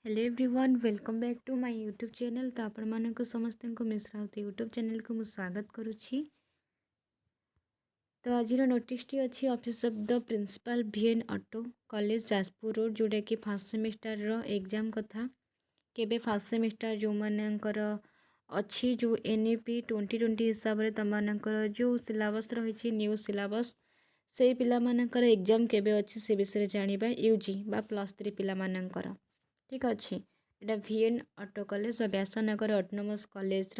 Hello everyone welcome back to my YouTube channel. तो आपण मानक समस्त मिश्रा यूट्यूब चैनल को मुझे स्वागत करुच्ची। तो आज नोटिसटी अच्छी office of the principal VN auto college Jajpur road जोटा कि फर्स्ट सेमिस्टर रो एग्जाम कथा केबे फर्स्ट सेमिस्टर जो मानकर अच्छी जो NEP 2020 हिसाब से तमनकर जो सिलेबस रही न्यू सिलेबस से पिला मानकर एग्जाम केबे अच्छी से विषय जानिबा यूजी बा +3 पिला मानकर ठीक अच्छे। यहाँ VN auto college Vyasanagar autonomous college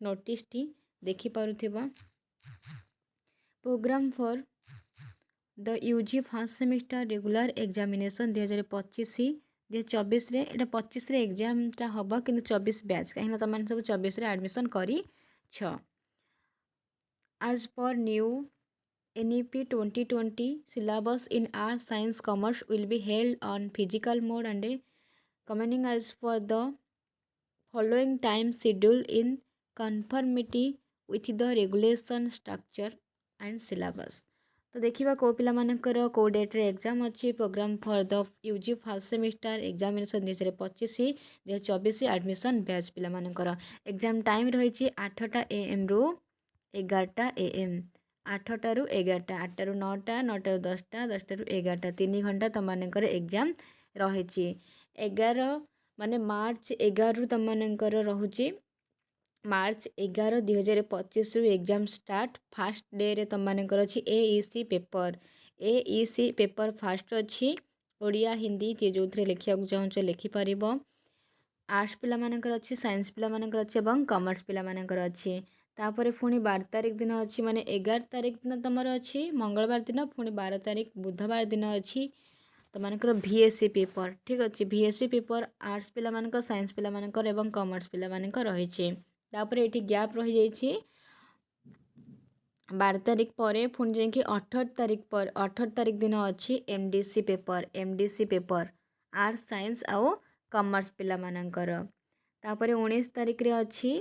notice टी देखिपुव program for the UG first semester regular examination 2025 2024 यहाँ 25 एग्जामटा हम कि 24 बैच कहीं तुम सब 24 एडमिशन कर as per new NEP 2020 syllabus in arts, science, commerce will be held on physical mode and commenting as for the following time schedule in conformity with the regulation structure and syllabus। तो देखिबा को पिला मानकर को date रे exam अच्छी programme for the UG first semester examination 2025 2024 admission batch पिला मानकर एग्जाम टाइम रही 8टा AM रु 11टा AM 8टा रु 11टा 8टा रु 9टा 9टा रु 10टा 10टा रु 11टा 3 घंटा तमनकर एग्जाम रही 11 माने मार्च 11 रु तमनकर रहुची मार्च 11 2025 रु एग्जाम स्टार्ट फास्ट डे रे तमनकर अच्छी AEC पेपर फास्ट अच्छी ओडिया हिंदी जे जो लिखा चाहूँ लिखिपर आर्ट्स पिला मानकर अच्छी साइंस पिला मानकर अच्छी एवं कॉमर्स पिला मानकर अच्छी तापर पुणी 12 तारीख दिन अच्छी माने 11 तारीख दिन तुम अच्छी मंगलवार दिन पुणी 12 तारीख बुधवार दिन अच्छी तो मानकर VSC पेपर ठीक अच्छे VSC पेपर आर्ट्स पिला मानकर साइंस पिला मानकर एवं कॉमर्स पिला मानकर रही तापर ये गैप रही जाइए 12 तारीख पर पुणी जाकि 18 तारीख दिन अच्छी MDC पेपर आर्ट्स साइंस आउ कॉमर्स पिला मानकर तापर 19 तारीख रे अच्छी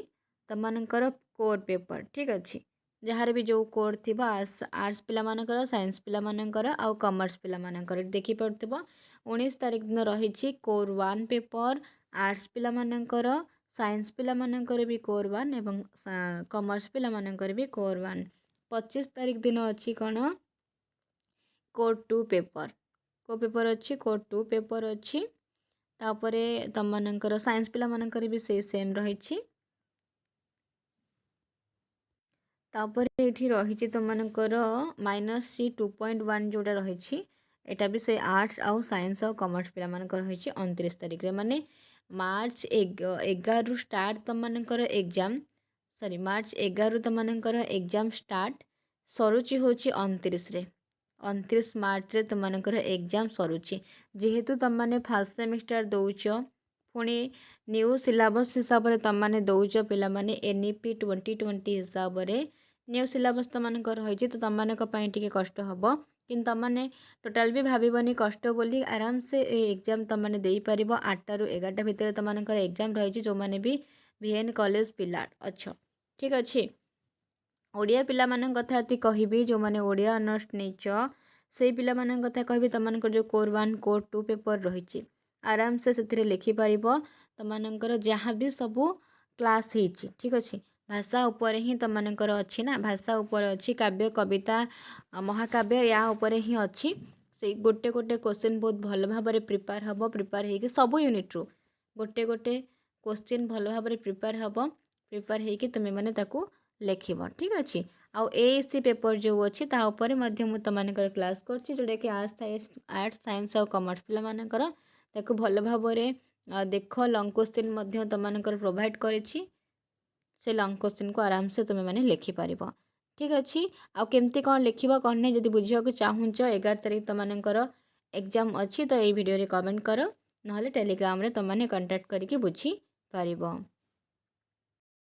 तमनकर कोर पेपर ठीक अच्छे जहाँ भी जो कोर थी आर्ट्स पिला मानकर साइंस पिला मानकर आउ कॉमर्स पिला मानकर देखि पड़ुथिबो 19 तारीख दिन रही कोर 1 पेपर आर्ट्स पिला मानकर साइंस पिला मानकर भी कोर 1 एवं कॉमर्स पिला मानकर भी कोर 1 25 तारीख दिन अच्छी कौन कोर 2 पेपर को पेपर अच्छी कोर 2 पेपर अच्छी तापरे तम मानकर साइंस पिला मानकर भी से सेम रही तापरे ये रही तुम मानकर -C 2.1 जोटा रही एटा भी से आर्ट्स आउ साइंस आउ कॉमर्स पिला मानकर रही 29 तारीख रे माने मार्च 11 रु स्टार्ट तुम मानकर एग्जाम सॉरी मार्च 11 रु तुम मानकर एग्जाम स्टार्ट सरुचि होची 29 रे 29 मार्च रे तुम मानकर एग्जाम सरुचि जेहेतु तुम माने फर्स्ट सेमिस्टर दौच पुणी न्यू सिलेबस हिसाब से तुम माने दौच पिला माने NEP 2020 हिसाब से न्यू सिलेबस तुम मानकर रही तो तुम मानक टिके कष्ट हम कि तुम माने टोटाल भी भावनी कष्ट बोली आराम से एग्जाम तुम माने दे पार 8टा रु 11टा भितर तुम मानकर एग्जाम रही जो मैंने भी VN कॉलेज पिला अच्छा ठीक अच्छे ओडिया पिला मान कथा कहबी जो मैंने ओडिया ऑनर्स नेच से पिला मान कथा कहबी तुम जो कोर 1 कोर 2 पेपर रही आराम से लिखिपर तुम जहाँ भी सबू क्लास होती ठीक अच्छे भाषा उपर ही तुम मानकर अच्छी ना भाषा उपर अच्छी काव्य कविता महाकाव्य या उपर ही अच्छी से गोटे गोटे क्वेश्चन बहुत भल भाव प्रिपेयर हम प्रिपेयर होगी सब यूनिट रू गोटे गोटे क्वेश्चन भल भाव प्रिपेयर हम प्रिपेयर होगी तुम्हें मैंने लिख ठीक अच्छे आउ AEC पेपर जो अच्छी तुम मानकर क्लास कर जोटा कि आर्ट्स साइंस और कॉमर्स पिला मानकर ताकू भल भाव देख लंग क्वेश्चन तुम मानकर प्रोवाइड करेछि से लंग क्वेश्चन को आराम से तुम्हें मैंने लिखिपर ठीक अच्छे आउ केमती कौन लिख कौन नहीं जब बुझा चाहूँ 11 तारीख तुम मानकर एग्जाम अच्छी तो ये वीडियो रे कमेंट कर ना टेलीग्राम रे तुम मैंने कांटेक्ट करके बुझी पारिबो।